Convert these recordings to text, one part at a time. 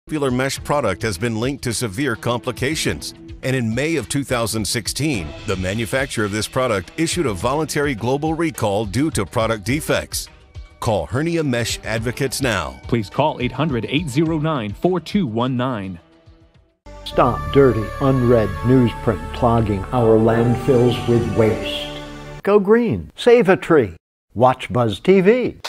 popular mesh product has been linked to severe complications. And in May of 2016, the manufacturer of this product issued a voluntary global recall due to product defects. Call Hernia Mesh Advocates now. Please call 800-809-4219. Stop dirty, unread newsprint clogging our landfills with waste. Go green. Save a tree. Watch Buzz TV.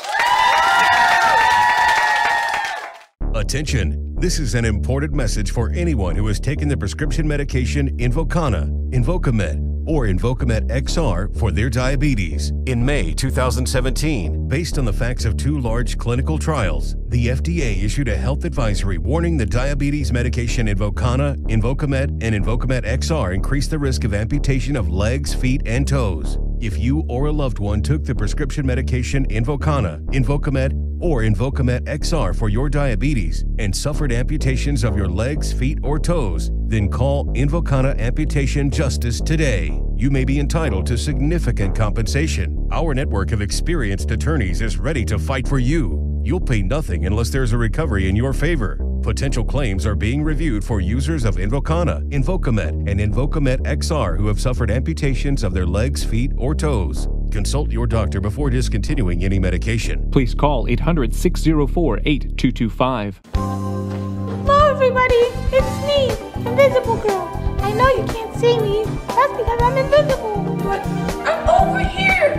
Attention! This is an important message for anyone who has taken the prescription medication Invokana, Invokamet, or Invokamet XR for their diabetes. In May 2017, based on the facts of 2 large clinical trials, the FDA issued a health advisory warning the diabetes medication Invokana, Invokamet, and Invokamet XR increase the risk of amputation of legs, feet, and toes. If you or a loved one took the prescription medication Invokana, Invokamet, or Invokamet XR for your diabetes and suffered amputations of your legs, feet, or toes, then call Invokana Amputation Justice today. You may be entitled to significant compensation. Our network of experienced attorneys is ready to fight for you. You'll pay nothing unless there's a recovery in your favor. Potential claims are being reviewed for users of Invokana, Invokamet, and Invokamet XR who have suffered amputations of their legs, feet, or toes. Consult your doctor before discontinuing any medication. Please call 800-604-8225. Hello everybody, it's me, Invisible Girl. I know you can't see me, that's because I'm invisible. But I'm over here,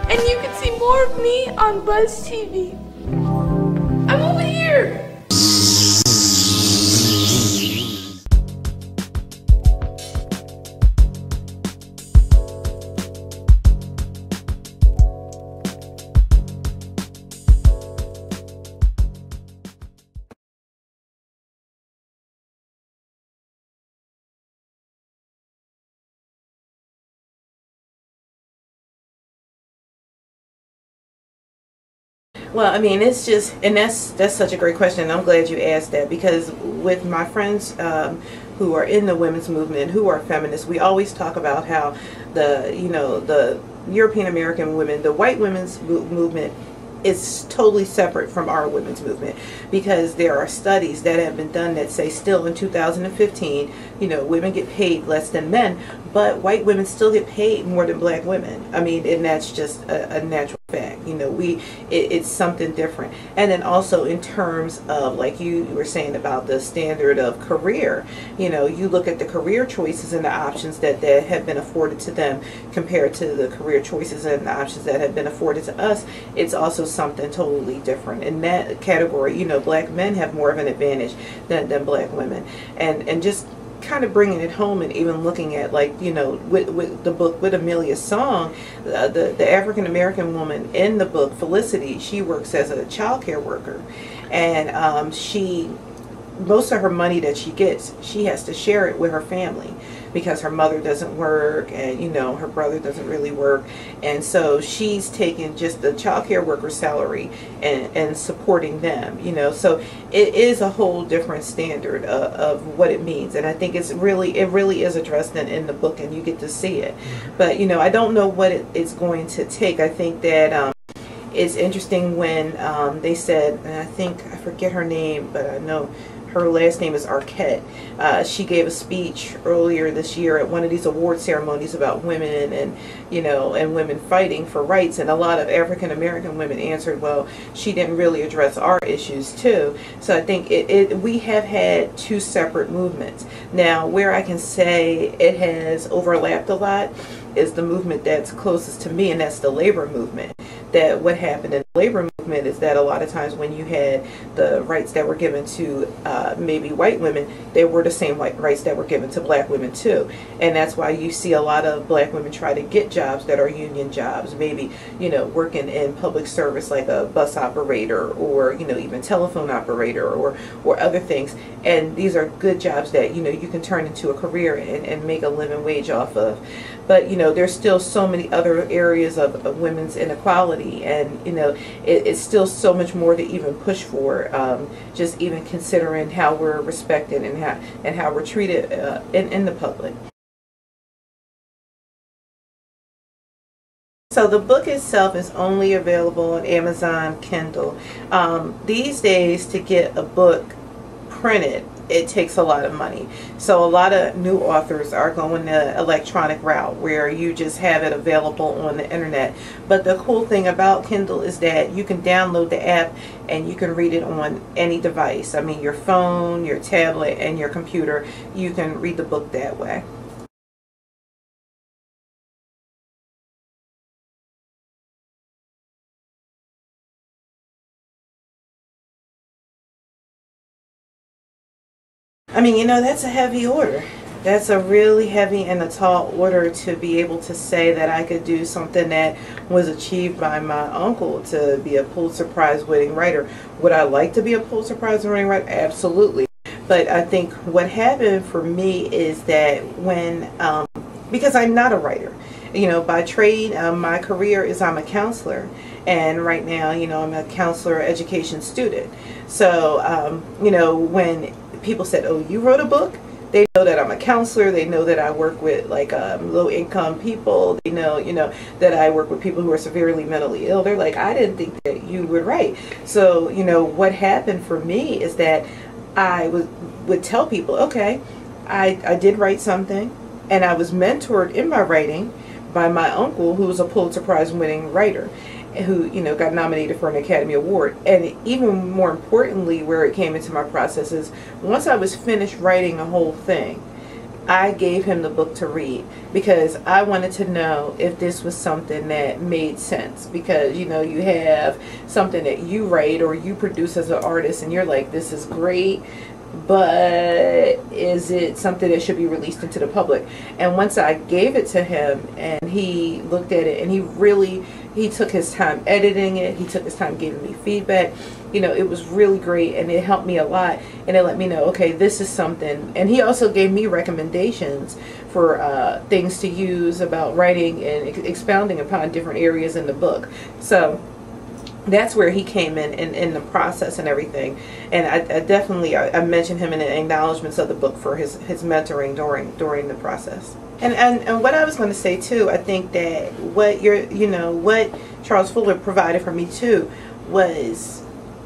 and you can see more of me on Buzz TV. I'm over here. Well, I mean, it's just, and that's such a great question. I'm glad you asked that, because with my friends who are in the women's movement, who are feminists, we always talk about how the European American women, the white women's movement is totally separate from our women's movement, because there are studies that have been done that say still in 2015, women get paid less than men, but white women still get paid more than black women. I mean, and that's just a natural fact. It's something different. And then also in terms of, like you were saying about the standard of career, you look at the career choices and the options that have been afforded to them compared to the career choices and the options that have been afforded to us. It's also something totally different. In that category, black men have more of an advantage than black women. And just kind of bringing it home, and even looking at, like, with the book, with Amelia's song, the African American woman in the book, Felicity, she works as a child care worker, and most of her money that she gets, she has to share it with her family, because her mother doesn't work, and her brother doesn't really work, and so she's taking just the child care worker salary and supporting them. So it is a whole different standard of what it means, and I think it really is addressed in the book, and you get to see it. But I don't know what it's going to take. I think that it's interesting when they said, and I forget her name, but I know her last name is Arquette. She gave a speech earlier this year at one of these award ceremonies about women and women fighting for rights, and a lot of African American women answered, well, she didn't really address our issues too. So I think we have had 2 separate movements. Now, where I can say it has overlapped a lot is the movement that's closest to me, and that's the labor movement. That what happened in the labor movement is that a lot of times when you had the rights that were given to maybe white women, they were the same rights that were given to black women too. And that's why you see a lot of black women try to get jobs that are union jobs, maybe working in public service like a bus operator, or even telephone operator, or other things. And these are good jobs that you can turn into a career and make a living wage off of. But there's still so many other areas of women's inequality, and it's still so much more to even push for, just even considering how we're respected and how we're treated in the public. So the book itself is only available on Amazon Kindle. These days, to get a book print it takes a lot of money. So a lot of new authors are going the electronic route where you just have it available on the internet. But the cool thing about Kindle is that you can download the app and you can read it on any device. I mean, your phone, your tablet, and your computer. You can read the book that way. I mean, you know, that's a heavy order. That's a really heavy and a tall order to be able to say that I could do something that was achieved by my uncle, to be a Pulitzer Prize winning writer. Would I like to be a Pulitzer Prize winning writer? Absolutely. But I think what happened for me is that when, because I'm not a writer, you know, by trade, my career is I'm a counselor. And right now, you know, I'm a counselor education student. So, you know, when people said, oh, you wrote a book, they know that I'm a counselor. They know that I work with like low-income people. They know, you know, that I work with people who are severely mentally ill. They're like, I didn't think that you would write. So, you know, what happened for me is that I would tell people, okay, I did write something, and I was mentored in my writing by my uncle, who was a Pulitzer Prize winning writer, who, you know, got nominated for an Academy Award. And even more importantly, where it came into my process is once I was finished writing a whole thing, I gave him the book to read because I wanted to know if this was something that made sense. Because, you know, you have something that you write or you produce as an artist and you're like, this is great, but is it something that should be released into the public? And once I gave it to him and he looked at it and he took his time editing it, he took his time giving me feedback, you know, it was really great and it helped me a lot, and it let me know, okay, this is something. And he also gave me recommendations for things to use about writing and expounding upon different areas in the book. So that's where he came in the process and everything. And I definitely I mentioned him in the acknowledgments of the book for his mentoring during the process. And what I was going to say too, I think that what Charles Fuller provided for me too was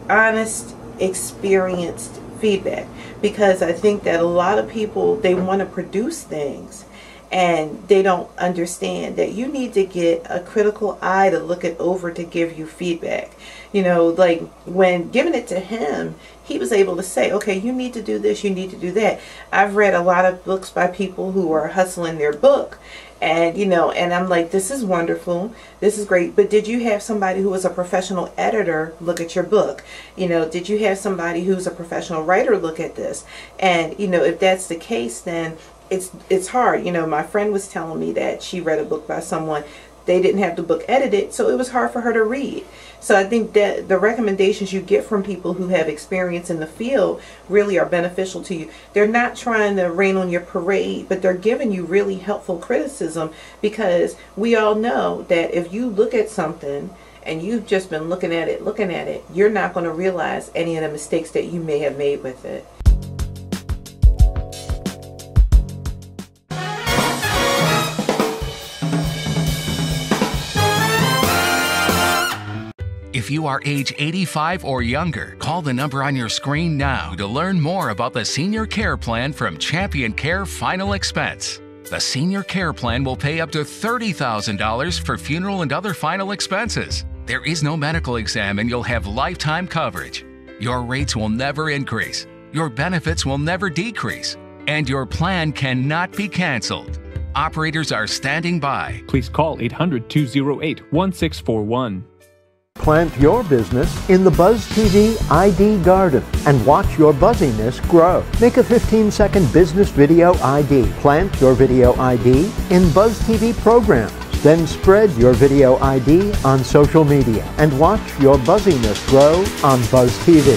honest, experienced feedback, because I think that a lot of people, they want to produce things and they don't understand that you need to get a critical eye to look it over to give you feedback. You know, like when giving it to him, he was able to say, okay, you need to do this, you need to do that. I've read a lot of books by people who are hustling their book, and you know, and I'm like, this is wonderful, this is great, but did you have somebody who was a professional editor look at your book? You know, did you have somebody who's a professional writer look at this? And you know, if that's the case, then it's hard. You know, my friend was telling me that she read a book by someone, they didn't have the book edited, so it was hard for her to read. So I think that the recommendations you get from people who have experience in the field really are beneficial to you. They're not trying to rain on your parade, but they're giving you really helpful criticism, because we all know that if you look at something and you've just been looking at it, you're not going to realize any of the mistakes that you may have made with it. If you are age 85 or younger, call the number on your screen now to learn more about the Senior Care Plan from Champion Care Final Expense. The Senior Care Plan will pay up to $30,000 for funeral and other final expenses. There is no medical exam and you'll have lifetime coverage. Your rates will never increase, your benefits will never decrease, and your plan cannot be canceled. Operators are standing by. Please call 800-208-1641. Plant your business in the Buzz TV ID Garden and watch your buzziness grow. Make a 15-second business video ID. Plant your video ID in Buzz TV programs. Then spread your video ID on social media and watch your buzziness grow on Buzz TV.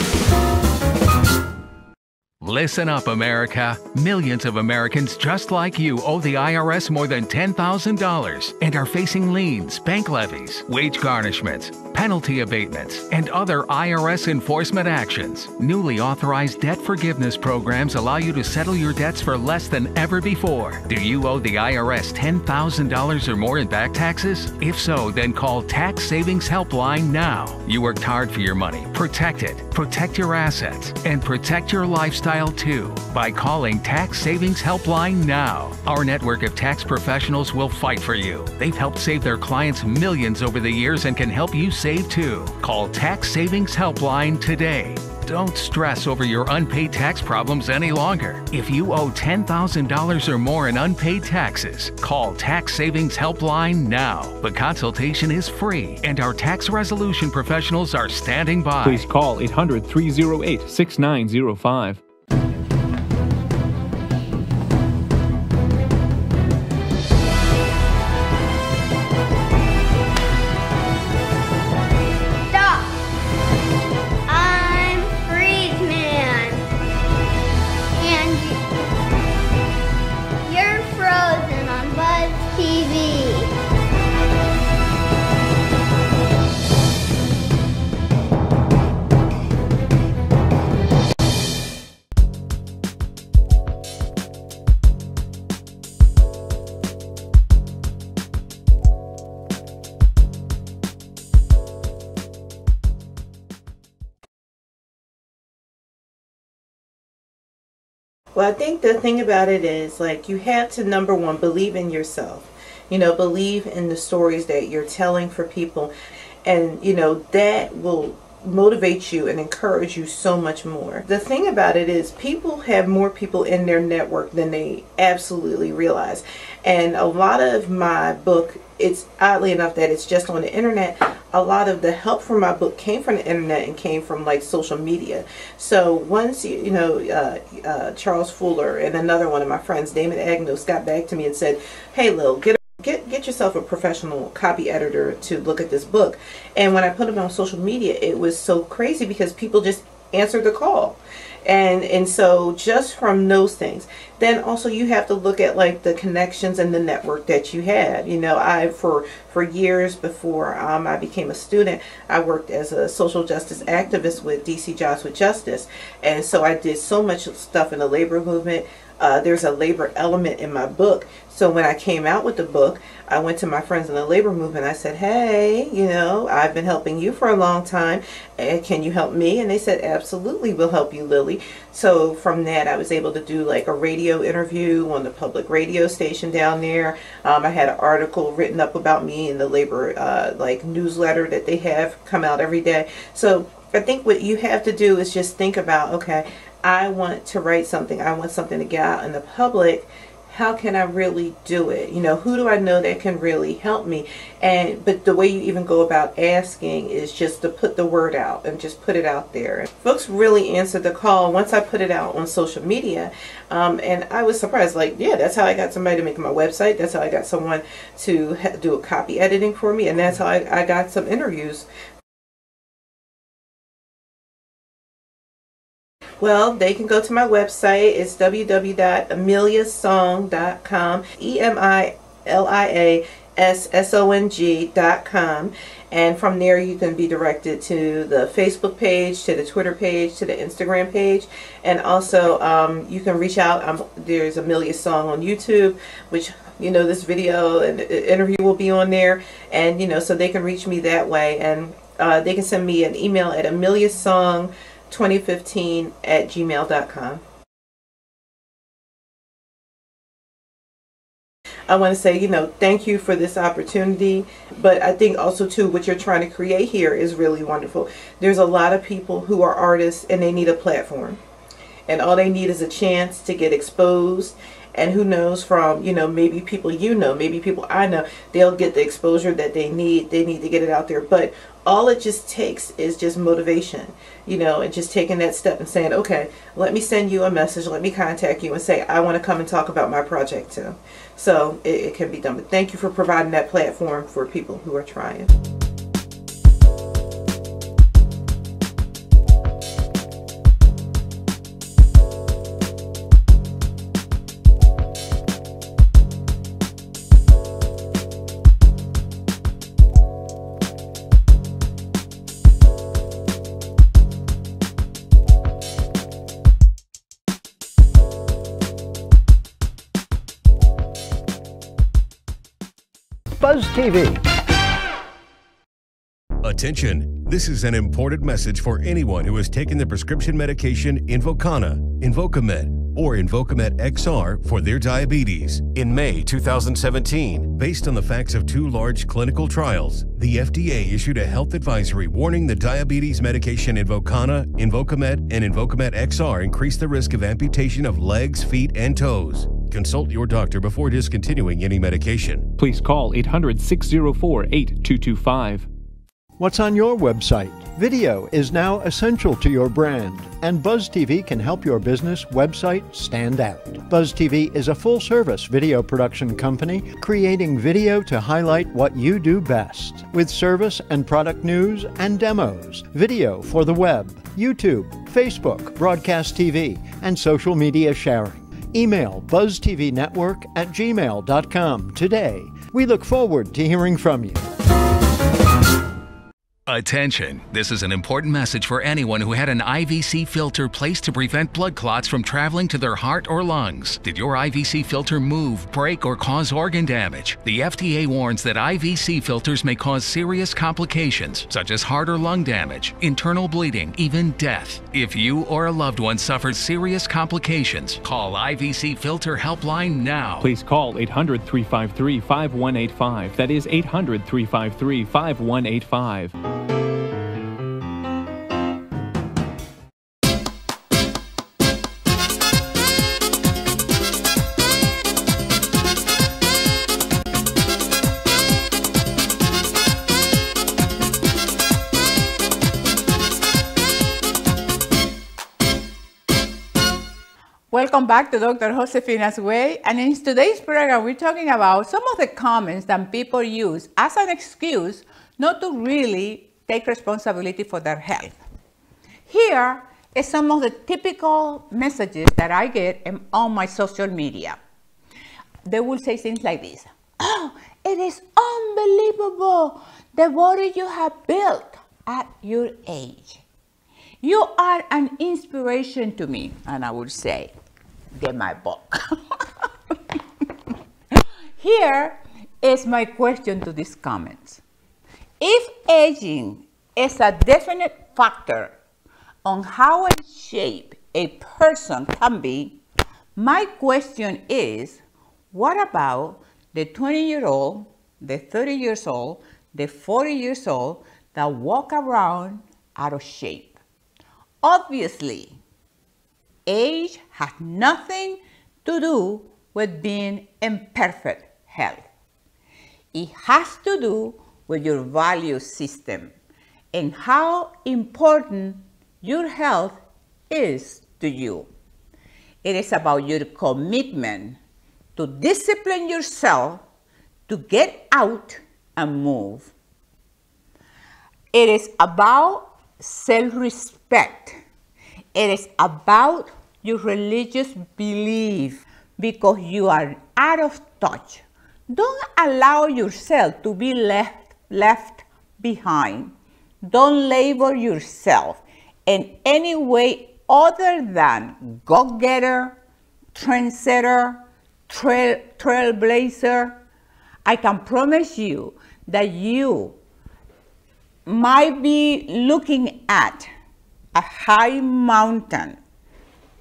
Listen up, America. Millions of Americans just like you owe the IRS more than $10,000 and are facing liens, bank levies, wage garnishments, penalty abatements, and other IRS enforcement actions. Newly authorized debt forgiveness programs allow you to settle your debts for less than ever before. Do you owe the IRS $10,000 or more in back taxes? If so, then call Tax Savings Helpline now. You worked hard for your money. Protect it, protect your assets, and protect your lifestyle too by calling Tax Savings Helpline now. Our network of tax professionals will fight for you. They've helped save their clients millions over the years and can help you save too. Call Tax Savings Helpline today. Don't stress over your unpaid tax problems any longer. If you owe $10,000 or more in unpaid taxes, call Tax Savings Helpline now. The consultation is free, and our tax resolution professionals are standing by. Please call 800-308-6905. Well, I think the thing about it is, like, you have to, number one, believe in yourself. You know, believe in the stories that you're telling for people. And, you know, that will motivate you and encourage you so much more. The thing about it is, people have more people in their network than they absolutely realize. And a lot of my book, it's oddly enough that it's just on the internet. A lot of the help from my book came from the internet and came from like social media. So once, Charles Fuller and another one of my friends, Damon Agnos, got back to me and said, "Hey, Lil, get yourself a professional copy editor to look at this book." And when I put it on social media, it was so crazy because people just answered the call. And so just from those things, then also you have to look at like the connections and the network that you had. You know, for years before I became a student, I worked as a social justice activist with DC Jobs with Justice. And so I did so much stuff in the labor movement. There's a labor element in my book. So when I came out with the book, I went to my friends in the labor movement. I said, "Hey, you know, I've been helping you for a long time. Can you help me?" And they said, "Absolutely, we'll help you, Lily." So from that, I was able to do like a radio interview on the public radio station down there. I had an article written up about me in the labor like newsletter that they have come out every day. So I think what you have to do is just think about, okay, I want to write something. I want something to get out in the public. How can I really do it? You know, who do I know that can really help me? But the way you even go about asking is just to put the word out and just put it out there. Folks really answered the call once I put it out on social media. And I was surprised, like, yeah, that's how I got somebody to make my website. That's how I got someone to do a copy editing for me. And that's how I got some interviews. Well, they can go to my website. It's www.emiliasong.com, EMILIASSONG.com. And from there you can be directed to the Facebook page, to the Twitter page, to the Instagram page. And also you can reach out. There's Emilia Song on YouTube, which, you know, this video and interview will be on there. And, you know, so they can reach me that way. And they can send me an email at emiliasong2015@gmail.com. I want to say, you know, thank you for this opportunity, but I think also too what you're trying to create here is really wonderful. There's a lot of people who are artists and they need a platform, and all they need is a chance to get exposed. And who knows, from, you know, maybe people maybe people I know, they'll get the exposure that they need. They need to get it out there. But all it just takes is just motivation, you know, and just taking that step and saying, okay, let me send you a message, let me contact you and say, I want to come and talk about my project too. So it can be done. But thank you for providing that platform for people who are trying. Buzz TV. Attention, this is an important message for anyone who has taken the prescription medication Invokana, Invokamet, or Invokamet XR for their diabetes. In May 2017, based on the facts of 2 large clinical trials, the FDA issued a health advisory warning the diabetes medication Invokana, Invokamet, and Invokamet XR increase the risk of amputation of legs, feet, and toes. Consult your doctor before discontinuing any medication. Please call 800-604-8225. What's on your website? Video is now essential to your brand, and Buzz TV can help your business website stand out. Buzz TV is a full-service video production company creating video to highlight what you do best, with service and product news and demos, video for the web, YouTube, Facebook, broadcast TV, and social media sharing. Email buzztvnetwork@gmail.com today. We look forward to hearing from you. Attention! This is an important message for anyone who had an IVC filter placed to prevent blood clots from traveling to their heart or lungs. Did your IVC filter move, break, or cause organ damage? The FDA warns that IVC filters may cause serious complications, such as heart or lung damage, internal bleeding, even death. If you or a loved one suffered serious complications, call IVC Filter Helpline now. Please call 800-353-5185. That is 800-353-5185. Welcome back to Dr. Josefina's Way, and in today's program we're talking about some of the comments that people use as an excuse not to really take responsibility for their health. Here is some of the typical messages that I get on my social media. They will say things like this: "Oh, it is unbelievable the body you have built at your age. You are an inspiration to me." And I would say, get my book. Here is my question to these comments. If aging is a definite factor on how in shape a person can be, my question is, what about the 20-year-old, the 30 years old, the 40 years old that walk around out of shape? Obviously, age has nothing to do with being in perfect health. It has to do with your value system and how important your health is to you. It is about your commitment to discipline yourself to get out and move. It is about self-respect. It is about your religious belief because you are out of touch. Don't allow yourself to be left behind. Don't label yourself in any way other than go-getter, trendsetter, trailblazer. I can promise you that you might be looking at a high mountain,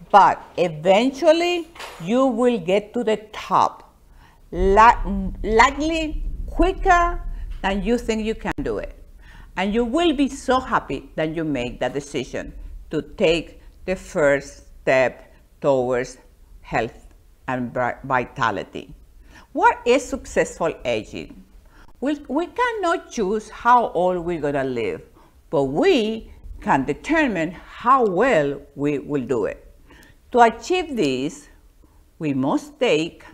but eventually you will get to the top, likely quicker than you think you can do it. And you will be so happy that you make that decision to take the first step towards health and vitality. What is successful aging? We cannot choose how old we're gonna live, but we can determine how well we will do it. To achieve this, we must take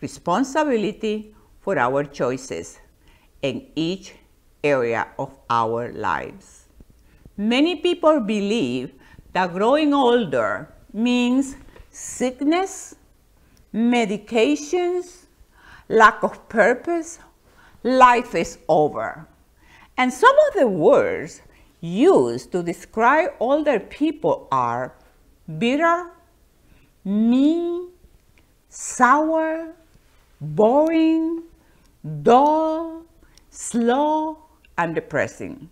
responsibility for our choices in each area of our lives. Many people believe that growing older means sickness, medications, lack of purpose, life is over. And some of the words used to describe older people are bitter, mean, sour, boring, dull, slow, and depressing.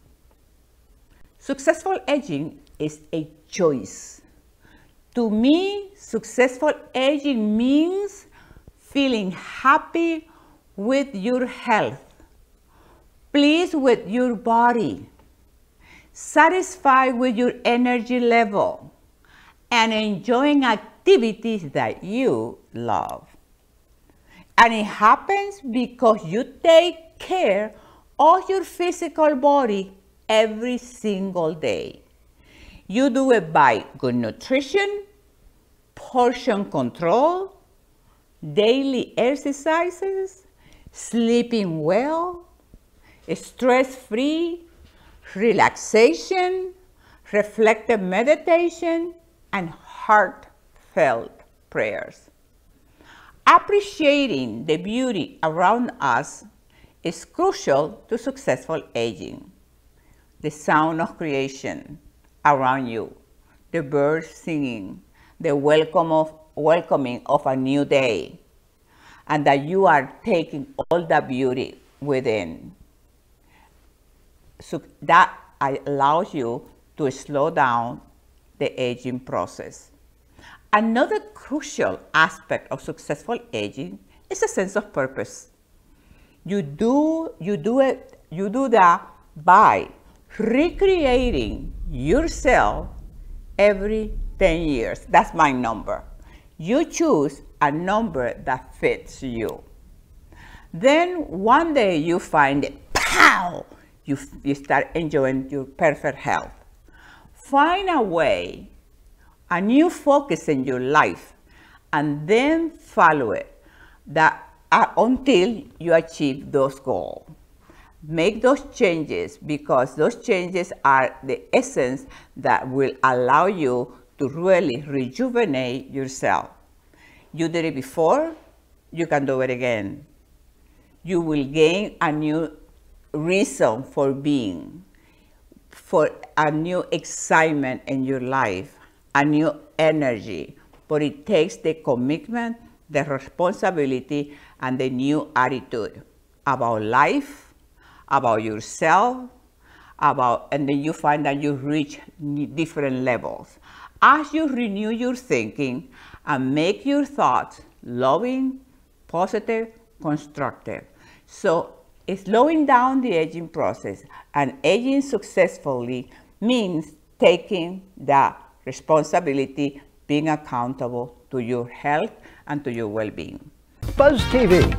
Successful aging is a choice. To me, successful aging means feeling happy with your health, pleased with your body, satisfied with your energy level, and enjoying activities that you love. And it happens because you take care of your physical body every single day. You do it by good nutrition, portion control, daily exercises, sleeping well, stress-free, relaxation, reflective meditation, and heartfelt prayers. Appreciating the beauty around us is crucial to successful aging. The sound of creation around you, the birds singing, the welcoming of a new day, and that you are taking all the beauty within. So that allows you to slow down the aging process. Another crucial aspect of successful aging is a sense of purpose. You do that by recreating yourself every 10 years. That's my number. You choose a number that fits you. Then one day you find it, pow! You start enjoying your perfect health. Find a way, a new focus in your life, and then follow it until you achieve those goals. Make those changes because those changes are the essence that will allow you to really rejuvenate yourself. You did it before, you can do it again. You will gain a new reason for being, for a new excitement in your life, a new energy, but it takes the commitment, the responsibility, and the new attitude about life, about yourself, and then you find that you reach different levels. As you renew your thinking and make your thoughts loving, positive, constructive. So slowing down the aging process and aging successfully means taking that responsibility, being accountable to your health and to your well-being. Buzz TV.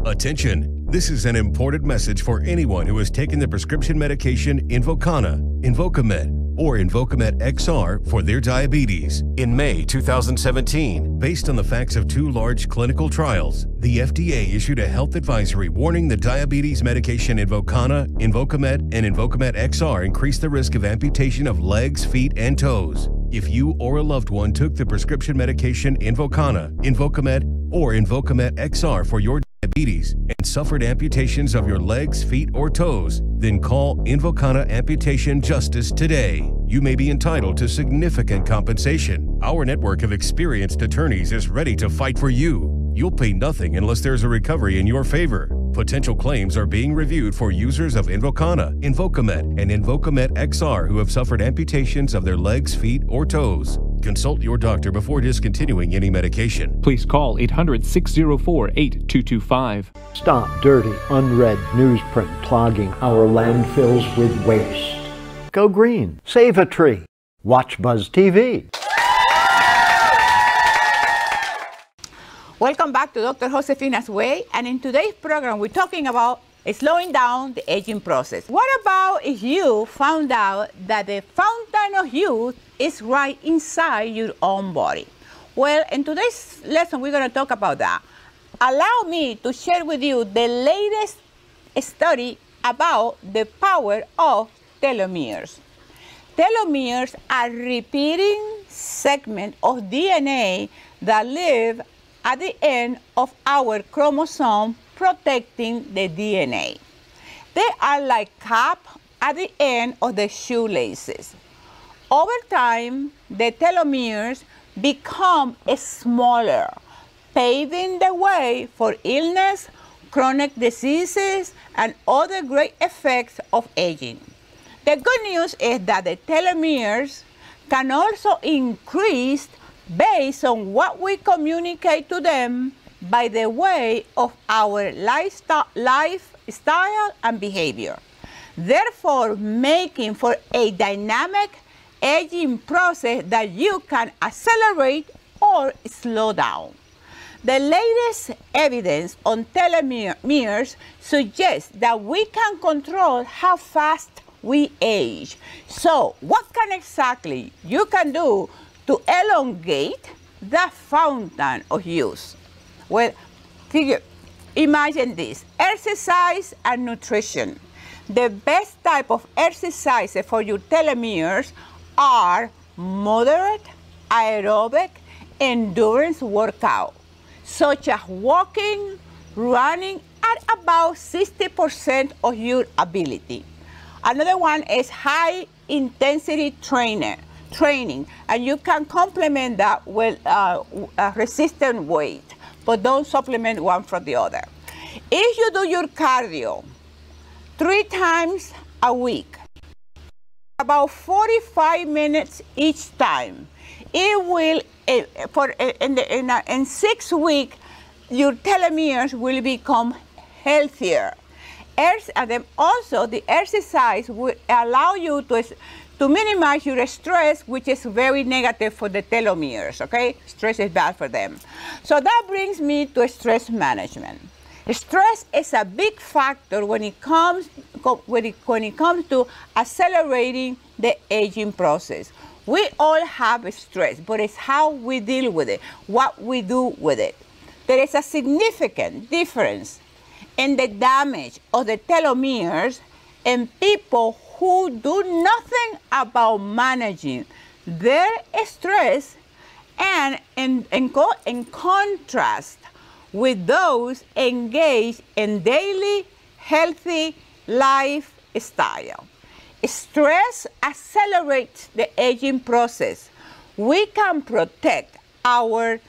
Attention, this is an important message for anyone who has taken the prescription medication Invokana, Invokamet, or Invokamet XR for their diabetes. In May 2017, based on the facts of 2 large clinical trials, the FDA issued a health advisory warning the diabetes medication Invokana, Invokamet, and Invokamet XR increase the risk of amputation of legs, feet, and toes. If you or a loved one took the prescription medication Invokana, Invokamet, or Invokamet XR for your diabetes and suffered amputations of your legs, feet, or toes, then call Invokana Amputation Justice today. You may be entitled to significant compensation. Our network of experienced attorneys is ready to fight for you. You'll pay nothing unless there's a recovery in your favor. Potential claims are being reviewed for users of Invokana, Invokamet, and Invokamet XR who have suffered amputations of their legs, feet, or toes. Consult your doctor before discontinuing any medication. Please call 800-604-8225. Stop dirty, unread newsprint clogging our landfills with waste. Go green. Save a tree. Watch Buzz TV. Welcome back to Dr. Josefina's Way, and in today's program we're talking about slowing down the aging process. What about if you found out that the fountain of youth is right inside your own body? Well, in today's lesson we're going to talk about that. Allow me to share with you the latest study about the power of telomeres. Telomeres are repeating segments of DNA that live at the end of our chromosome, protecting the DNA. They are like caps at the end of the shoelaces. Over time, the telomeres become smaller, paving the way for illness, chronic diseases, and other great effects of aging. The good news is that the telomeres can also increase based on what we communicate to them by the way of our lifestyle and behavior, therefore making for a dynamic aging process that you can accelerate or slow down. The latest evidence on telomeres suggests that we can control how fast we age. So what can exactly you can do to elongate the fountain of youth? Well, imagine this: exercise and nutrition. The best type of exercise for your telomeres are moderate, aerobic, endurance workout, such as walking, running at about 60% of your ability. Another one is high intensity training, and you can complement that with resistant weight, but don't supplement one from the other. If you do your cardio 3 times a week, about 45 minutes each time, it will, in 6 weeks, your telomeres will become healthier. And then also the exercise will allow you to minimize your stress, which is very negative for the telomeres, okay? Stress is bad for them. So that brings me to stress management. Stress is a big factor when it comes to accelerating the aging process. We all have stress, but it's how we deal with it, what we do with it. There is a significant difference in the damage of the telomeres in people who do nothing about managing their stress, and in contrast with those engaged in daily healthy lifestyle. Stress accelerates the aging process. We can protect ourselves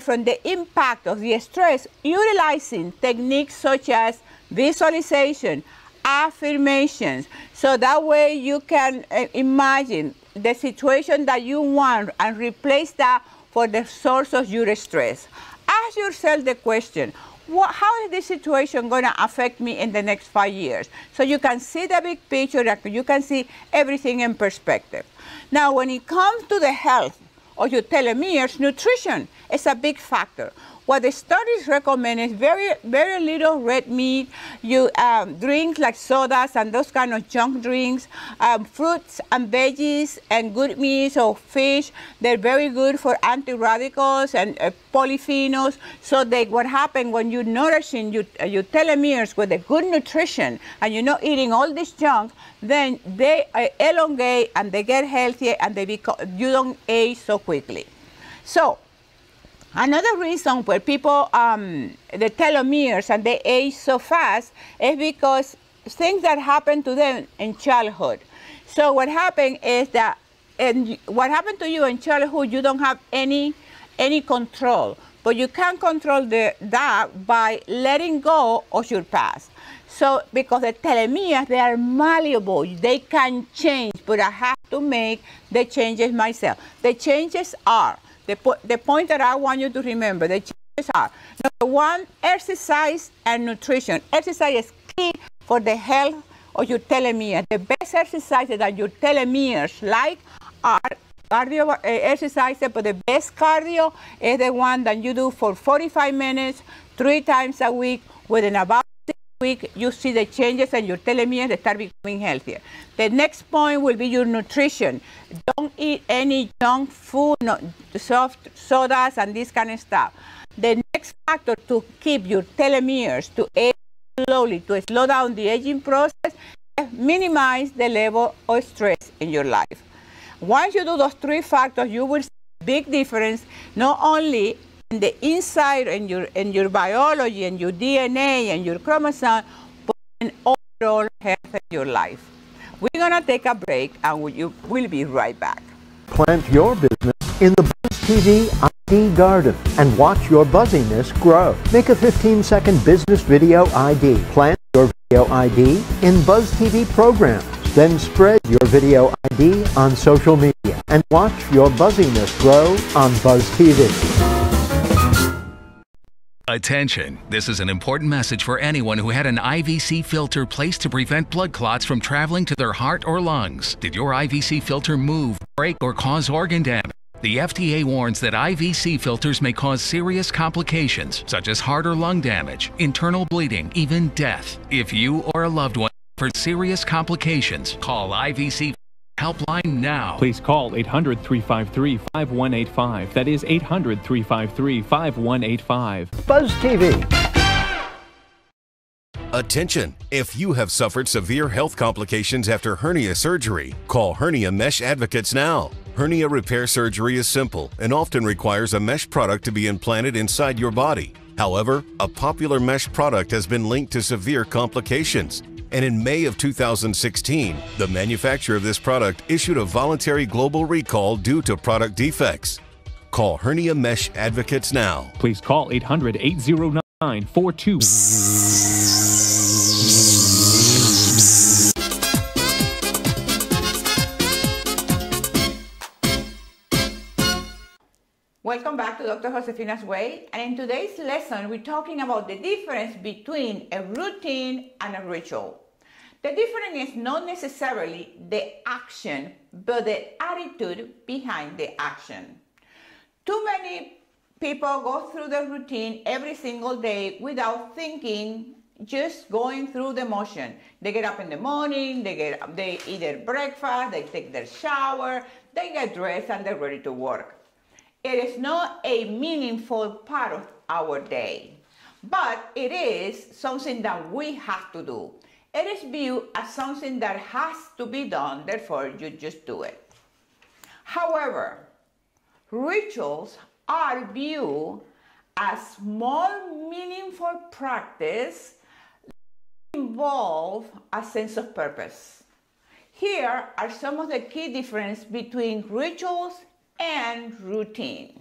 from the impact of the stress utilizing techniques such as visualization, affirmations, so that way you can imagine the situation that you want and replace that for the source of your stress. Ask yourself the question, how is this situation going to affect me in the next 5 years? So you can see the big picture, you can see everything in perspective. Now, when it comes to the health of your telomeres, nutrition is a big factor. What the studies recommend is very little red meat. You drink like sodas and those kind of junk drinks, fruits and veggies and good meats or fish. They're very good for anti-radicals and polyphenols. So what happens when you're nourishing your telomeres with a good nutrition and you're not eating all this junk, then they elongate and they get healthier and you don't age so quickly. So another reason where people, the telomeres and they age so fast is because things that happen to them in childhood. So what happened is that, and what happened to you in childhood, you don't have any control, but you can control that by letting go of your past. So because the telomeres, they are malleable, they can change, but I have to make the changes myself. The changes are, the point that I want you to remember, the changes are, number 1, exercise and nutrition. Exercise is key for the health of your telomeres. The best exercises that your telomeres like are cardio exercises, but the best cardio is the one that you do for 45 minutes, 3 times a week. Within about 6 weeks, you see the changes and your telomeres start becoming healthier. The next point will be your nutrition. Don't eat any junk food, no soft sodas and this kind of stuff. The next factor to keep your telomeres to age slowly, to slow down the aging process, is minimize the level of stress in your life. Once you do those 3 factors, you will see a big difference, not only in the inside, in your biology, and your DNA, and your chromosome, but in overall health of your life. We're going to take a break, and we'll be right back. Plant your business in the Buzz TV ID Garden and watch your buzziness grow. Make a 15-second business video ID. Plant your video ID in Buzz TV programs. Then spread your video ID on social media and watch your buzziness grow on Buzz TV. Attention! This is an important message for anyone who had an IVC filter placed to prevent blood clots from traveling to their heart or lungs. Did your IVC filter move, break, or cause organ damage? The FDA warns that IVC filters may cause serious complications such as heart or lung damage, internal bleeding, even death. If you or a loved one for serious complications, call IVC Helpline now. Please call 800-353-5185. That is 800-353-5185. Buzz TV. Attention! If you have suffered severe health complications after hernia surgery, call Hernia Mesh Advocates now. Hernia repair surgery is simple and often requires a mesh product to be implanted inside your body. However, a popular mesh product has been linked to severe complications. And in May of 2016, the manufacturer of this product issued a voluntary global recall due to product defects. Call Hernia Mesh Advocates now. Please call 800-809-42. Welcome back to Dr. Josefina's Way, and in today's lesson we're talking about the difference between a routine and a ritual. The difference is not necessarily the action, but the attitude behind the action. Too many people go through the routine every single day without thinking, just going through the motion. They get up in the morning, they eat their breakfast, they take their shower, they get dressed, and they're ready to work. It is not a meaningful part of our day, but it is something that we have to do. It is viewed as something that has to be done, therefore you just do it. However, rituals are viewed as more meaningful practice that involve a sense of purpose. Here are some of the key differences between rituals and routine.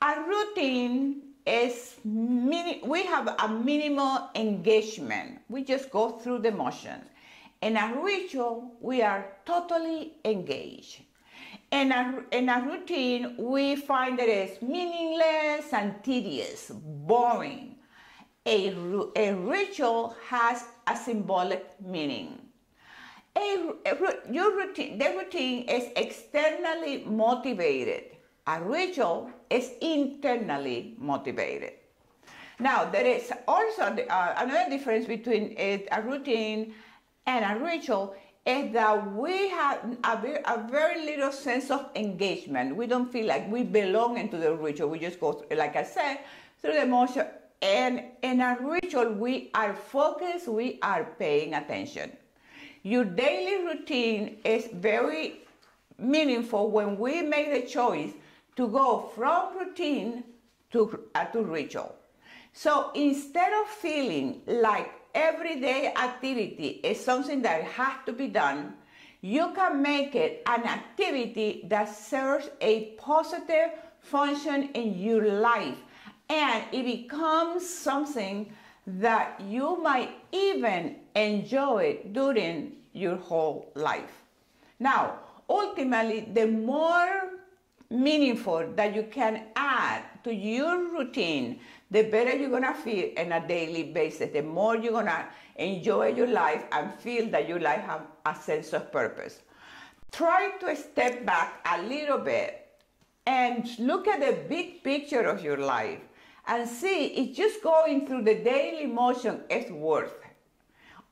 A routine is we have a minimal engagement. We just go through the motions. In a ritual, we are totally engaged. In a routine, we find that it's meaningless and tedious, boring. A ritual has a symbolic meaning. The routine is externally motivated. A ritual is internally motivated. Now, there is also another difference between a routine and a ritual is that we have a very little sense of engagement. We don't feel like we belong into the ritual. We just go, like I said, through the motion. And in a ritual, we are focused, we are paying attention. Your daily routine is very meaningful when we make the choice to go from routine to ritual. So instead of feeling like everyday activity is something that has to be done, you can make it an activity that serves a positive function in your life, and it becomes something that you might even enjoy during your whole life. Now, ultimately, the more meaningful that you can add to your routine, the better you're gonna feel on a daily basis, the more you're gonna enjoy your life and feel that your life has a sense of purpose. Try to step back a little bit and look at the big picture of your life and see if just going through the daily motion is worth it.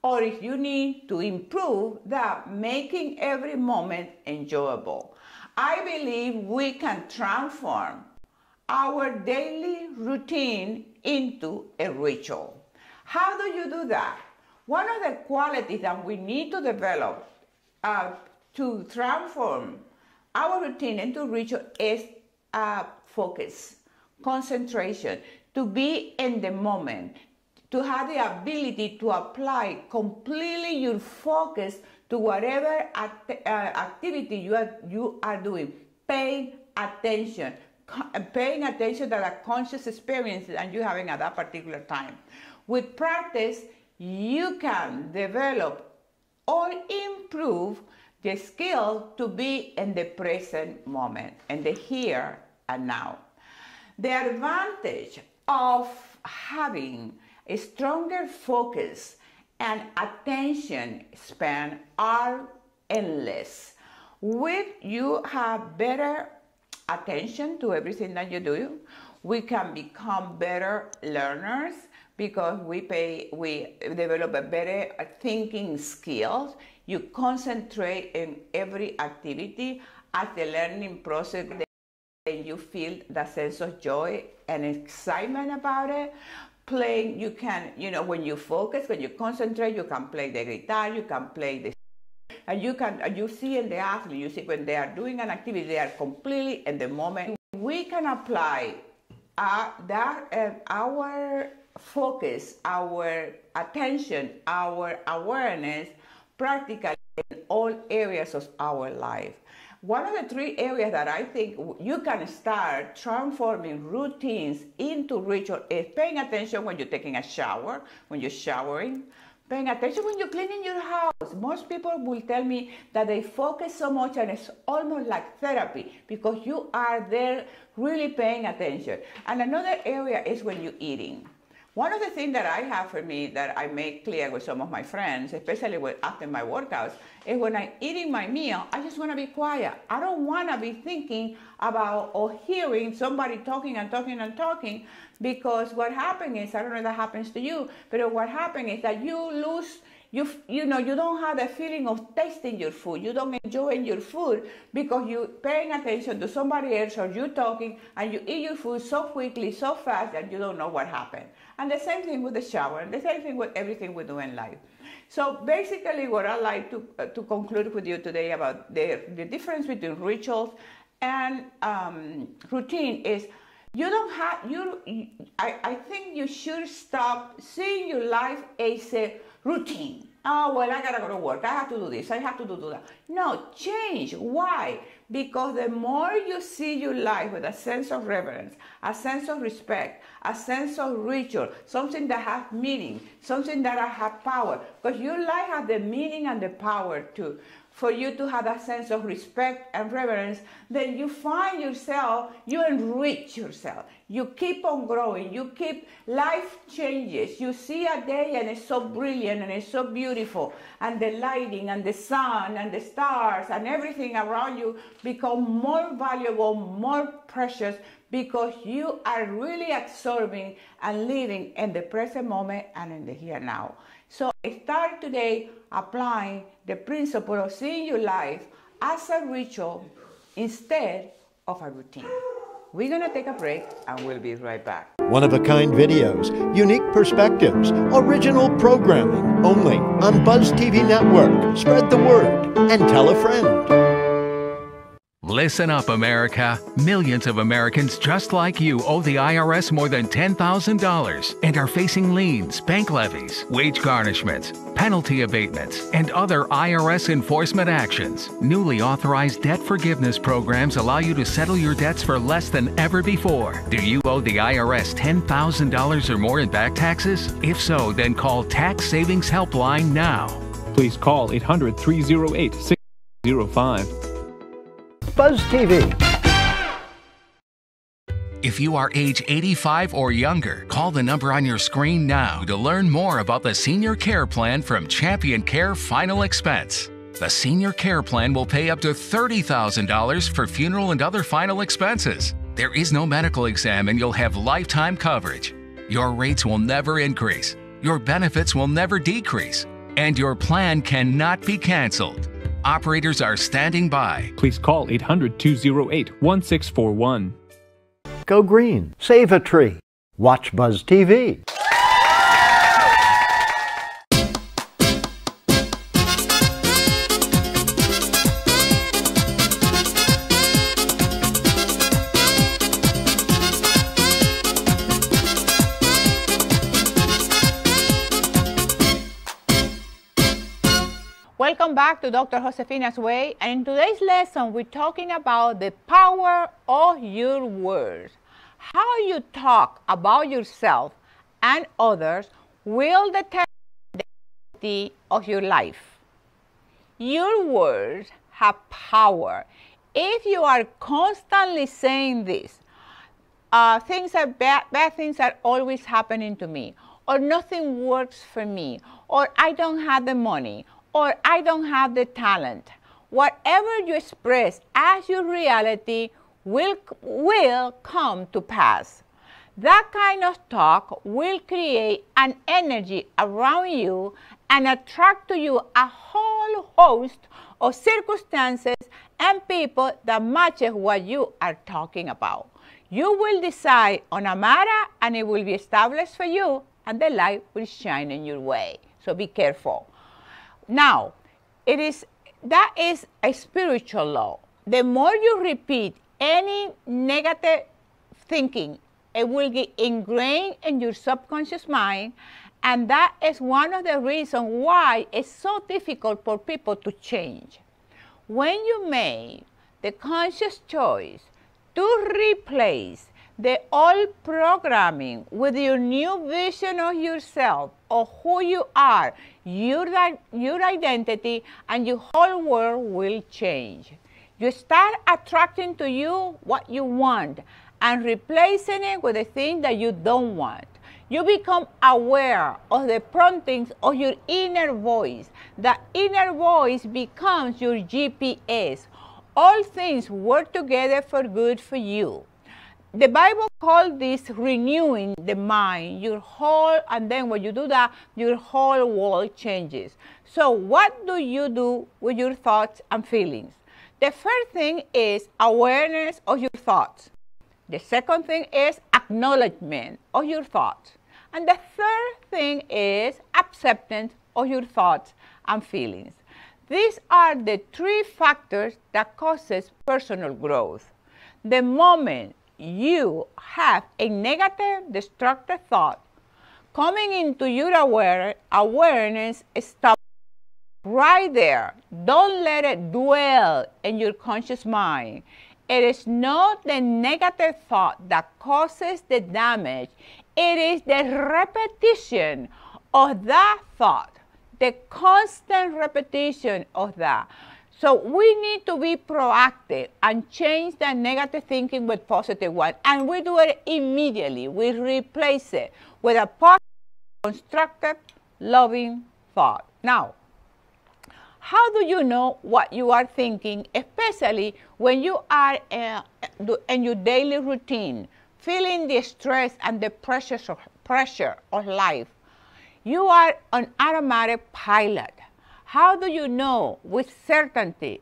Or if you need to improve that, making every moment enjoyable. I believe we can transform our daily routine into a ritual. How do you do that? One of the qualities that we need to develop to transform our routine into ritual is focus, concentration, to be in the moment, to have the ability to apply completely your focus to whatever activity you are doing. Pay attention, paying attention to the conscious experiences that you're having at that particular time. With practice, you can develop or improve the skill to be in the present moment, in the here and now. The advantage of having a stronger focus and attention span are endless. With you have better attention to everything that you do, we can become better learners because we develop a better thinking skills. You concentrate in every activity as the learning process. Then you feel the sense of joy and excitement about it. Playing, you can, when you focus, when you concentrate, you can play the guitar, you can play the, and you see in the athlete, you see when they are doing an activity, they are completely in the moment. We can apply our focus, our attention, our awareness practically in all areas of our life. One of the 3 areas that I think you can start transforming routines into ritual is paying attention when you're taking a shower, when you're showering, paying attention when you're cleaning your house. Most people will tell me that they focus so much and it's almost like therapy because you are there really paying attention. And another area is when you're eating. One of the things that I have for me that I make clear with some of my friends, especially after my workouts, is when I'm eating my meal, I just want to be quiet. I don't want to be thinking about or hearing somebody talking and talking and talking, because what happens is, I don't know if that happens to you, but what happens is that you lose, you don't have the feeling of tasting your food. You don't enjoy your food because you're paying attention to somebody else or you're talking and you eat your food so quickly, so fast that you don't know what happened. And the same thing with the shower, and the same thing with everything we do in life. So basically what I'd like to conclude with you today about the difference between rituals and routine is I think you should stop seeing your life as a routine. Oh, well, I gotta go to work. I have to do this. I have to do that. No, change. Why? Because the more you see your life with a sense of reverence, a sense of respect, a sense of ritual, something that has meaning, something that has power, because your life has the meaning and the power too. For you to have that sense of respect and reverence, then you find yourself, you enrich yourself. You keep on growing, life changes. You see a day and it's so brilliant and it's so beautiful, and the lighting and the sun and the stars and everything around you become more valuable, more precious, because you are really absorbing and living in the present moment and in the here and now. So start today applying the principle of seeing your life as a ritual instead of a routine. We're going to take a break and we'll be right back. One-of-a-kind videos, unique perspectives, original programming, only on Buzz TV Network. Spread the word and tell a friend. Listen up, America. Millions of Americans just like you owe the IRS more than $10,000 and are facing liens, bank levies, wage garnishments, penalty abatements, and other IRS enforcement actions. Newly authorized debt forgiveness programs allow you to settle your debts for less than ever before. Do you owe the IRS $10,000 or more in back taxes? If so, then call Tax Savings Helpline now. Please call 800-308-605. Buzz TV. If you are age 85 or younger, call the number on your screen now to learn more about the Senior Care Plan from Champion Care Final Expense. The Senior Care Plan will pay up to $30,000 for funeral and other final expenses. There is no medical exam and you'll have lifetime coverage. Your rates will never increase, your benefits will never decrease, and your plan cannot be canceled. Operators are standing by. Please call 800-208-1641. Go green. Save a tree. Watch Buzz TV. Welcome Welcome back to Dr. Josefina's Way, and in today's lesson we're talking about the power of your words. How you talk about yourself and others will determine the quality of your life. Your words have power. If you are constantly saying this, things are bad things are always happening to me, or nothing works for me, or I don't have the money, or I don't have the talent. Whatever you express as your reality will come to pass. That kind of talk will create an energy around you and attract to you a whole host of circumstances and people that matches what you are talking about. You will decide on a matter and it will be established for you, and the light will shine in your way. So be careful. Now, that is a spiritual law. The more you repeat any negative thinking, it will get ingrained in your subconscious mind, and that is one of the reasons why it's so difficult for people to change. When you make the conscious choice to replace the old programming with your new vision of yourself, of who you are, your identity, and your whole world will change. You start attracting to you what you want and replacing it with the thing that you don't want. You become aware of the promptings of your inner voice. The inner voice becomes your GPS. All things work together for good for you. The Bible calls this renewing the mind, and then when you do that, your whole world changes. So what do you do with your thoughts and feelings? The first thing is awareness of your thoughts. The second thing is acknowledgement of your thoughts. And the third thing is acceptance of your thoughts and feelings. These are the three factors that causes personal growth. The moment you have a negative, destructive thought coming into your awareness, stop right there. Don't let it dwell in your conscious mind. It is not the negative thought that causes the damage. It is the repetition of that thought, the constant repetition of that. So we need to be proactive and change that negative thinking with positive one. And we do it immediately. We replace it with a positive, constructive, loving thought. Now, how do you know what you are thinking, especially when you are in your daily routine, feeling the stress and the pressure of life? You are an automatic pilot. How do you know with certainty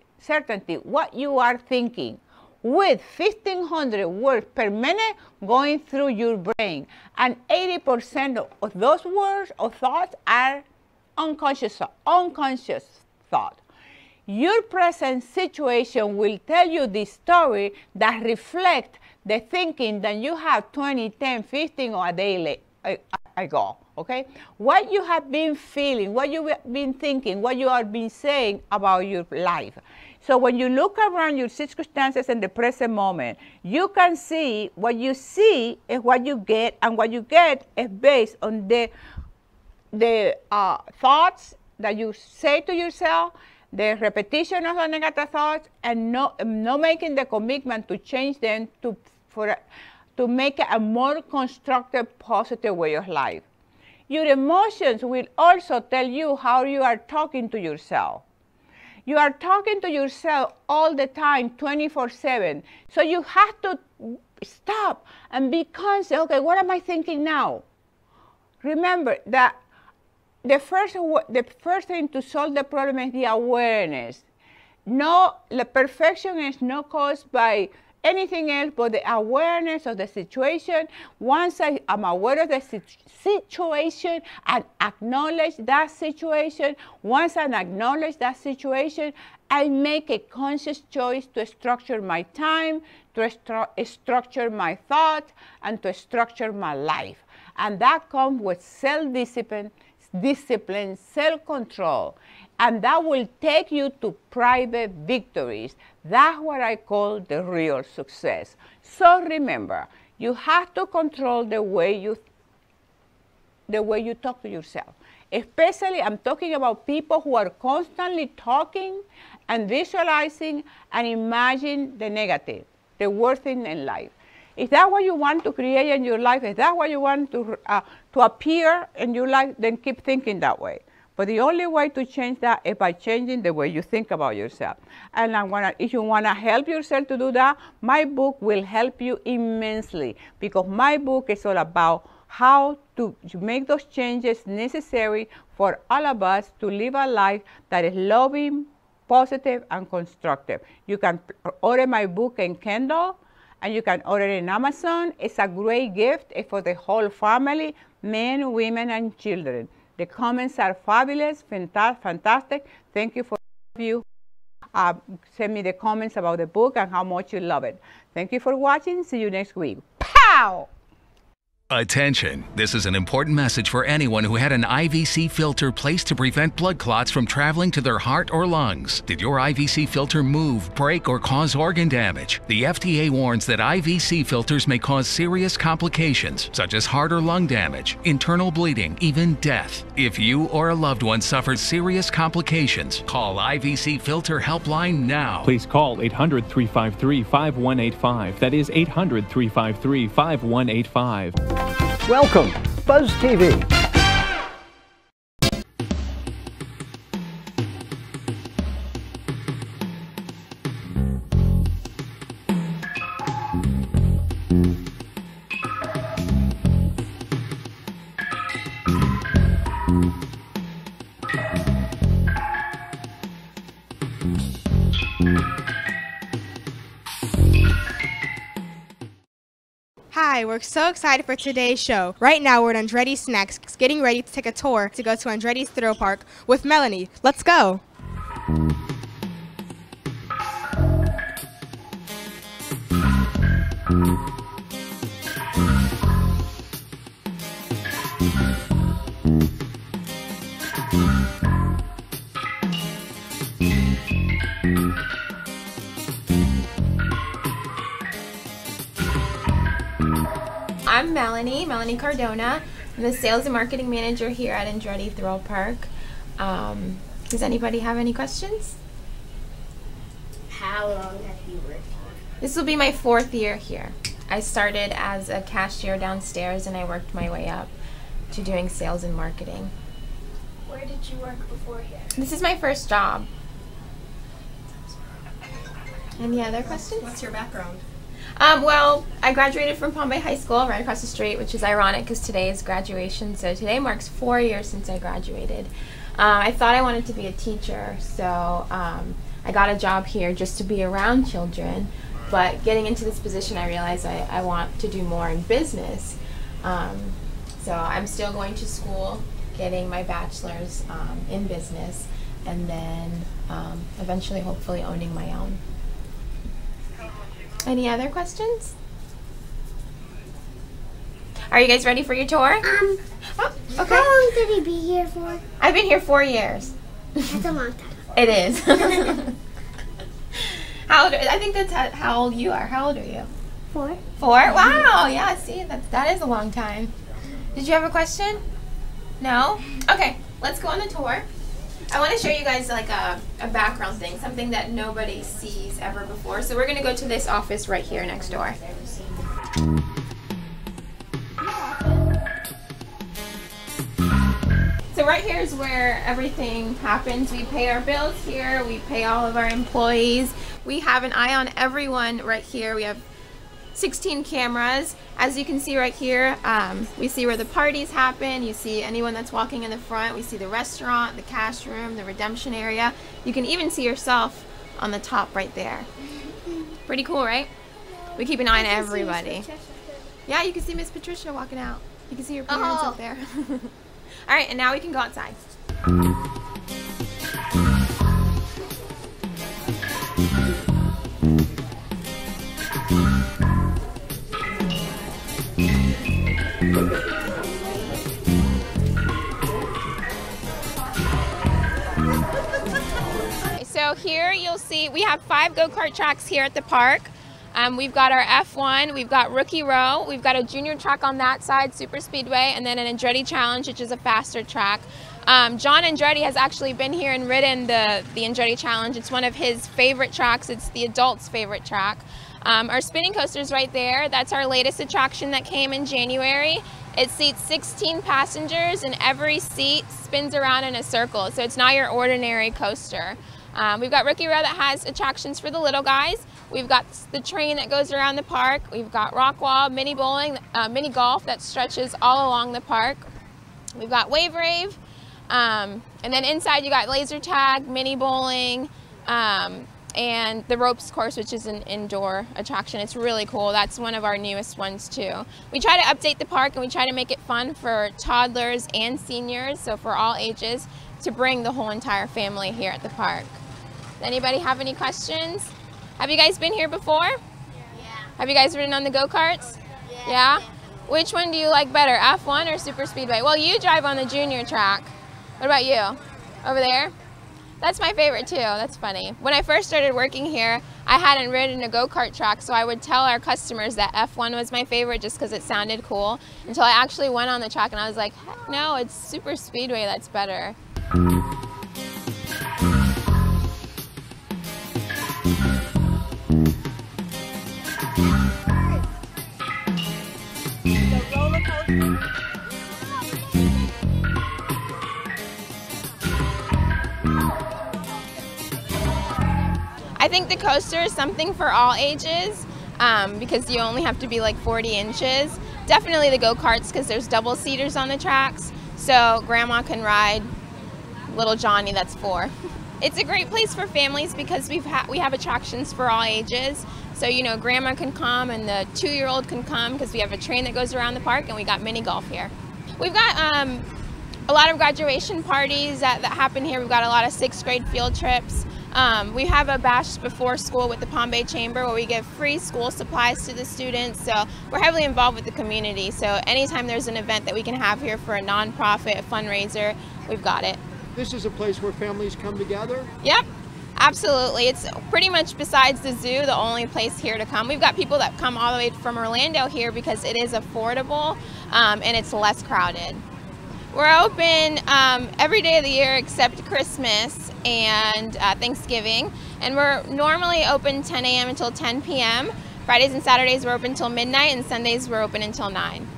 what you are thinking? With 1,500 words per minute going through your brain, and 80% of those words or thoughts are unconscious thought. Your present situation will tell you the story that reflects the thinking that you have 20, 10, 15 or a day ago. Okay, what you have been feeling, what you have been thinking, what you have been saying about your life. So when you look around your circumstances in the present moment, you can see what you see is what you get, and what you get is based on the thoughts that you say to yourself, the repetition of the negative thoughts, and not making the commitment to change them to make it a more constructive, positive way of life. Your emotions will also tell you how you are talking to yourself. You are talking to yourself all the time, 24/7. So you have to stop and be conscious. Okay, what am I thinking now? Remember that the first thing to solve the problem is the awareness. No, the perfection is not caused by anything else but the awareness of the situation. Once I am aware of the situation and acknowledge that situation, once I acknowledge that situation, I make a conscious choice to structure my time, to structure my thoughts, and to structure my life. And that comes with self-discipline, self-control. and that will take you to private victories. That's what I call the real success. So remember, you have to control the way you talk to yourself. Especially, I'm talking about people who are constantly talking and visualizing and imagine the negative, the worst thing in life. Is that what you want to create in your life? Is that what you want to appear in your life? Then keep thinking that way. But the only way to change that is by changing the way you think about yourself. And if you want to help yourself to do that, my book will help you immensely, because my book is all about how to make those changes necessary for all of us to live a life that is loving, positive, and constructive. You can order my book in Kindle, and you can order it in Amazon. It's a great gift. It's for the whole family, men, women, and children. The comments are fabulous, fantastic. Thank you for you. Send me the comments about the book and how much you love it. Thank you for watching. See you next week. Pow! Attention! This is an important message for anyone who had an IVC filter placed to prevent blood clots from traveling to their heart or lungs. Did your IVC filter move, break, or cause organ damage? The FDA warns that IVC filters may cause serious complications, such as heart or lung damage, internal bleeding, even death. If you or a loved one suffered serious complications, call IVC Filter Helpline now. Please call 800-353-5185. That is 800-353-5185. Welcome, Buzz TV. Hi, we're so excited for today's show. Right now, we're at Andretti's Snacks, getting ready to take a tour to go to Andretti's Thrill Park with Melanie. Let's go. I'm Melanie Cardona. I'm the Sales and Marketing Manager here at Andretti Thrill Park. Does anybody have any questions? How long have you worked here? This will be my 4th year here. I started as a cashier downstairs and I worked my way up to doing sales and marketing. Where did you work before here? This is my first job. Any other questions? What's your background? Well, I graduated from Palm Bay High School right across the street, which is ironic because today is graduation. So today marks 4 years since I graduated. I thought I wanted to be a teacher, so I got a job here just to be around children. But getting into this position, I realized I want to do more in business. So I'm still going to school, getting my bachelor's in business, and then eventually, hopefully, owning my own. Any other questions? Are you guys ready for your tour? Oh, okay. How long did he be here for? I've been here 4 years. That's a long time. It is. How old? I think that's how old you are. How old are you? 4. 4? Wow. Yeah. See, that is a long time. Did you have a question? No. Okay. Let's go on the tour. I want to show you guys like a background thing, something that nobody sees ever before. So we're going to go to this office right here next door. So right here is where everything happens. We pay our bills here. We pay all of our employees. We have an eye on everyone right here. We have 16 cameras. As you can see right here, we see where the parties happen. You see anyone that's walking in the front. We see the restaurant, the cash room, the redemption area. You can even see yourself on the top right there. Pretty cool, right? We keep an eye on everybody. Yeah, you can see Miss Patricia walking out. You can see your parents up there. All right, and now we can go outside. Currently, we have 5 go-kart tracks here at the park. We've got our F1, we've got Rookie Row, we've got a junior track on that side, Super Speedway, and then an Andretti Challenge, which is a faster track. John Andretti has actually been here and ridden the Andretti Challenge. It's one of his favorite tracks. It's the adults' favorite track. Our spinning coaster's right there. That's our latest attraction that came in January. It seats 16 passengers, and every seat spins around in a circle, so it's not your ordinary coaster. We've got Rookie Row that has attractions for the little guys. We've got the train that goes around the park. We've got rock wall, mini bowling, mini golf that stretches all along the park. We've got Wave Rave, and then inside you got laser tag, mini bowling, and the ropes course, which is an indoor attraction. It's really cool. That's one of our newest ones too. We try to update the park and we try to make it fun for toddlers and seniors, so for all ages, to bring the whole entire family here at the park. Does anybody have any questions? Have you guys been here before? Yeah. Have you guys ridden on the go-karts? Yeah. Which one do you like better, F1 or Super Speedway? Well, you drive on the junior track. What about you? Over there? That's my favorite too. That's funny. When I first started working here, I hadn't ridden a go-kart track, so I would tell our customers that F1 was my favorite just because it sounded cool, until I actually went on the track and I was like, heck no, it's Super Speedway that's better. I think the coaster is something for all ages because you only have to be like 40 inches. Definitely the go-karts because there's double seaters on the tracks, so grandma can ride little Johnny that's 4. It's a great place for families because we have attractions for all ages. So, you know, grandma can come and the 2-year-old can come because we have a train that goes around the park, and we got mini golf here. We've got a lot of graduation parties that happen here. We've got a lot of 6th grade field trips. We have a bash before school with the Palm Bay Chamber where we give free school supplies to the students. So we're heavily involved with the community. So anytime there's an event that we can have here for a nonprofit, a fundraiser, we've got it. This is a place where families come together? Yep, absolutely. It's pretty much, besides the zoo, the only place here to come. We've got people that come all the way from Orlando here because it is affordable and it's less crowded. We're open every day of the year except Christmas and Thanksgiving, and we're normally open 10 a.m. until 10 p.m. Fridays and Saturdays we're open until midnight, and Sundays we're open until 9.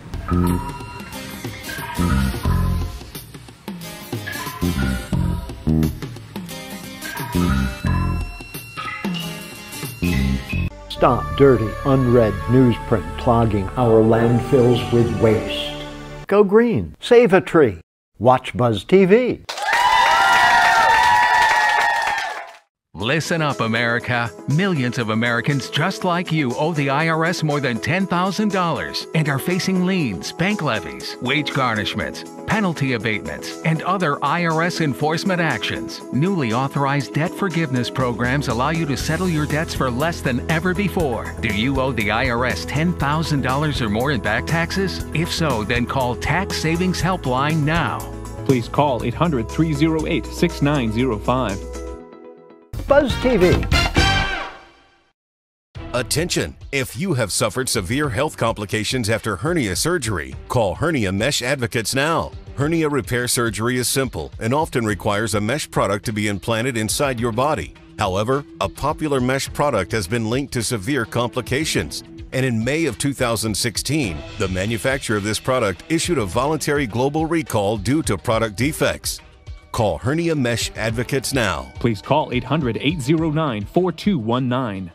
Stop dirty, unread newsprint clogging our landfills with waste. Go green. Save a tree. Watch Buzz TV. Listen up, America. Millions of Americans just like you owe the IRS more than $10,000 and are facing liens, bank levies, wage garnishments, penalty abatements, and other IRS enforcement actions. Newly authorized debt forgiveness programs allow you to settle your debts for less than ever before. Do you owe the IRS $10,000 or more in back taxes? If so, then call Tax Savings Helpline now. Please call 800-308-6905. Buzz TV. Attention! If you have suffered severe health complications after hernia surgery, call Hernia Mesh Advocates now. Hernia repair surgery is simple and often requires a mesh product to be implanted inside your body. However, a popular mesh product has been linked to severe complications. And in May of 2016, the manufacturer of this product issued a voluntary global recall due to product defects. Call Hernia Mesh Advocates now. Please call 800-809-4219.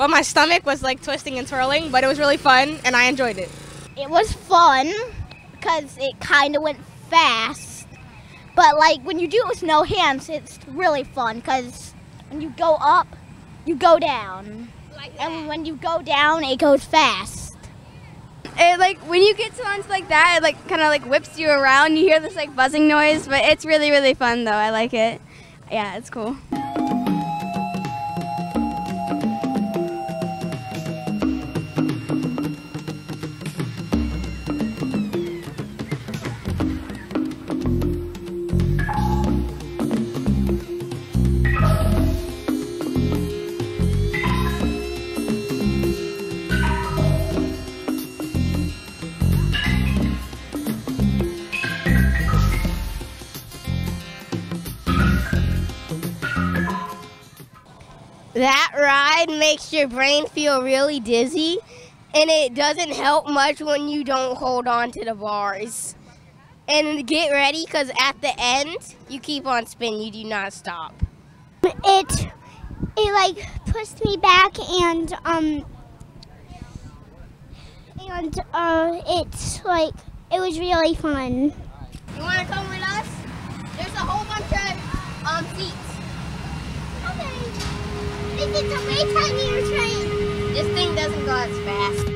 Well, my stomach was like twisting and twirling, but it was really fun and I enjoyed it. It was fun because it kind of went fast. But like when you do it with no hands, it's really fun because when you go up, you go down. And when you go down, it goes fast. It like when you get to launch like that, it like kind of like whips you around. You hear this like buzzing noise, but it's really, really fun though. I like it. Yeah, it's cool. That ride makes your brain feel really dizzy, and it doesn't help much when you don't hold on to the bars. And get ready, because at the end, you keep on spinning, you do not stop. It like pushed me back and it's like, it was really fun. You want to come with us? There's a whole bunch of seats. Okay. It's a way tinier train. This thing doesn't go as fast.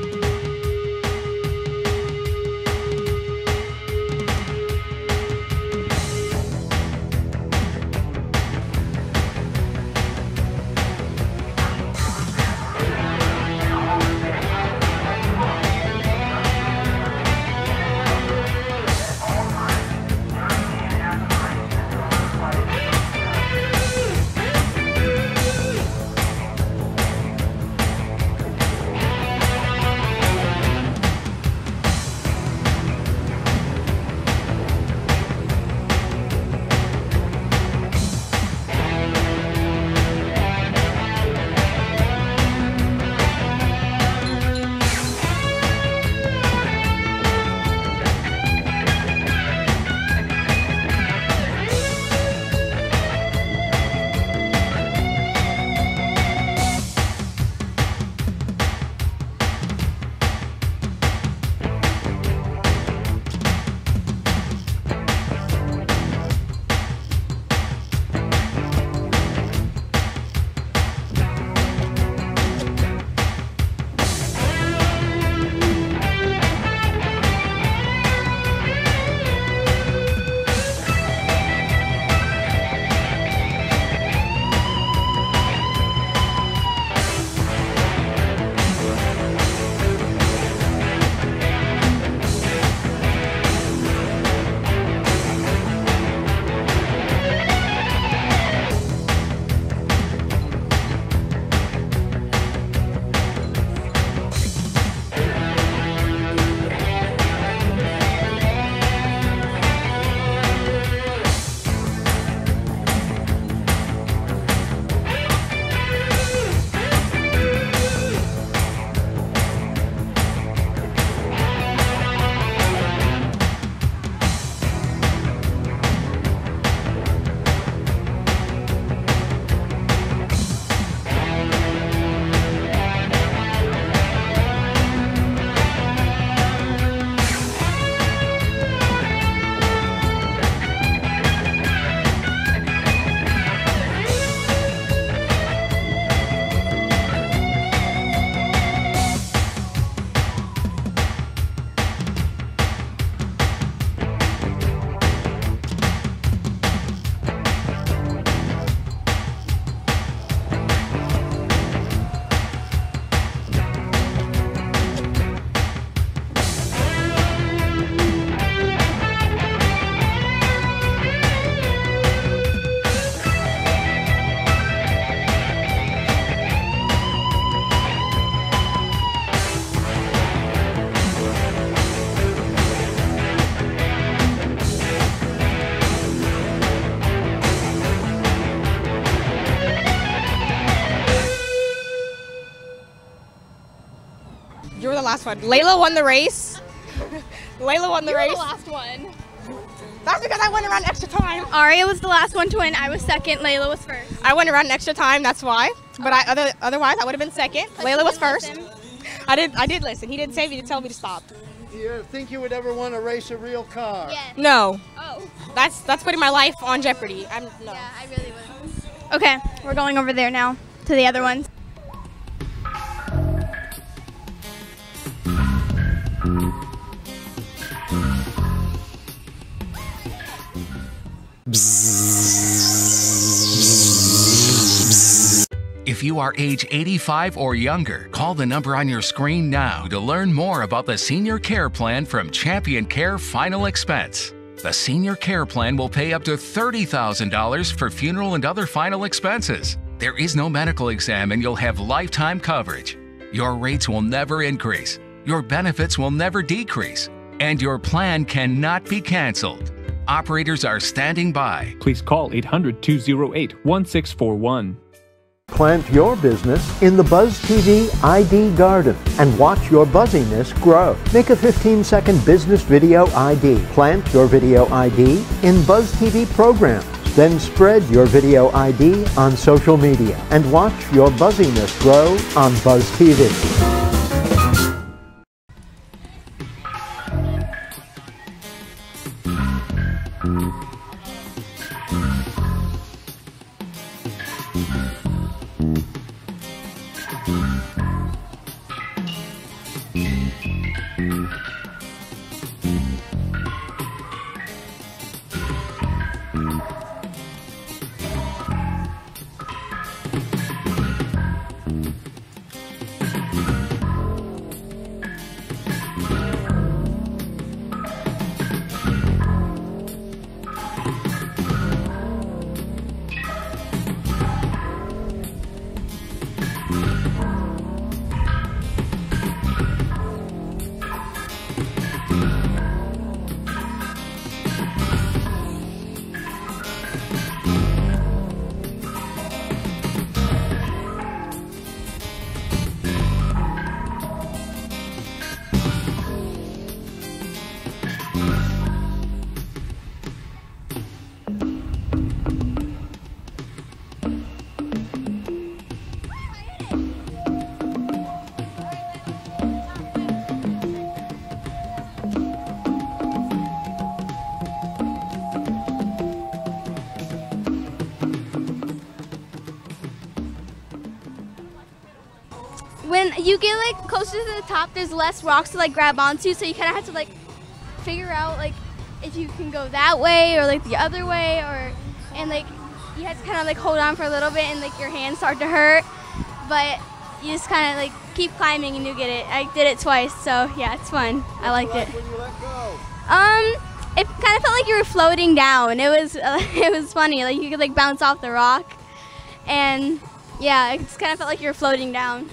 You were the last one. Layla won the race. Layla won the race. You were the last one. That's because I went around extra time. Aria was the last one to win. I was second. Layla was first. I went around extra time, that's why. But otherwise, I would have been second. Layla was first. I did listen. He didn't say me to tell me to stop. Do you think you would ever want to race a real car? Yes. No. Oh. That's putting my life on jeopardy. No. Yeah, I really would. Okay, we're going over there now to the other ones. If you are age 85 or younger, call the number on your screen now to learn more about the Senior Care Plan from Champion Care Final Expense. The Senior Care Plan will pay up to $30,000 for funeral and other final expenses. There is no medical exam and you'll have lifetime coverage. Your rates will never increase, your benefits will never decrease, and your plan cannot be canceled. Operators are standing by. Please call 800-208-1641. Plant your business in the Buzz TV ID Garden and watch your buzziness grow. Make a 15-second business video ID. Plant your video ID in Buzz TV programs. Then spread your video ID on social media and watch your buzziness grow on Buzz TV. When you get like closer to the top, there's less rocks to like grab onto, so you kind of have to like figure out like if you can go that way or like the other way, and like you have to kind of like hold on for a little bit and like your hands start to hurt, but you just kind of like keep climbing and you get it. I did it twice, so yeah, it's fun. I liked it. When you let go? It kind of felt like you were floating down. It was it was funny. Like you could like bounce off the rock, and yeah, it just kind of felt like you were floating down.